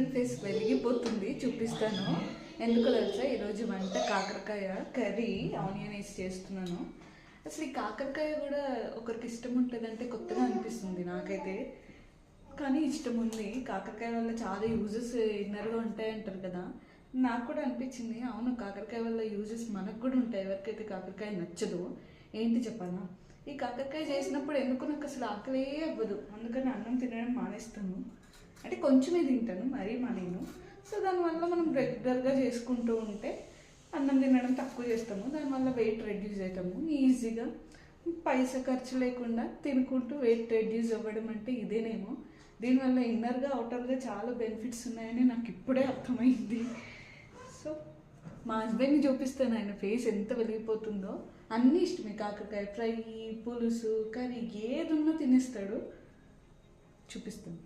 Husband face వెలిగిపోతుంది, చూపిస్తాను. ఎందుకు తెలుసా, ఈరోజు వంట కాకరకాయ కర్రీ ఆనియన్ వేసి చేస్తున్నాను. అసలు ఈ కాకరకాయ కూడా ఒకరికి ఇష్టం ఉంటుందంటే కొత్తగా అనిపిస్తుంది నాకైతే, కానీ ఇష్టం ఉంది. కాకరకాయ వల్ల చాలా యూజెస్ ఇన్నర్గా ఉంటాయి అంటారు కదా, నాకు కూడా అనిపించింది. అవును, కాకరకాయ వల్ల యూజెస్ మనకు కూడా ఉంటాయి. ఎవరికైతే కాకరకాయ నచ్చదో ఏంటి చెప్పాలా, ఈ కాకరకాయ చేసినప్పుడు ఎందుకు నాకు అసలు ఆకలే అవ్వదు. అందుకని అన్నం తినడం మానేస్తాను, అంటే కొంచెమే తింటాను, మరీ మానేను. సో దానివల్ల మనం రెగ్యులర్గా చేసుకుంటూ ఉంటే అన్నం తినడం తక్కువ చేస్తాము, దానివల్ల వెయిట్ రెడ్యూస్ అవుతాము ఈజీగా. పైసా ఖర్చు లేకుండా తినుకుంటూ వెయిట్ రెడ్యూస్ అవ్వడం అంటే ఇదేనేమో. దీనివల్ల ఇన్నర్గా అవుటర్గా చాలా బెనిఫిట్స్ ఉన్నాయని నాకు ఇప్పుడే అర్థమైంది. సో మా హస్బెండ్ని చూపిస్తాను, ఆయన ఫేస్ ఎంత వెలిగిపోతుందో. అన్నీ ఇష్టమే, కాకరకాయ ఫ్రై, పులుసు, కర్రీ ఏదున్నా తినేస్తాడు. చూపిస్తాను.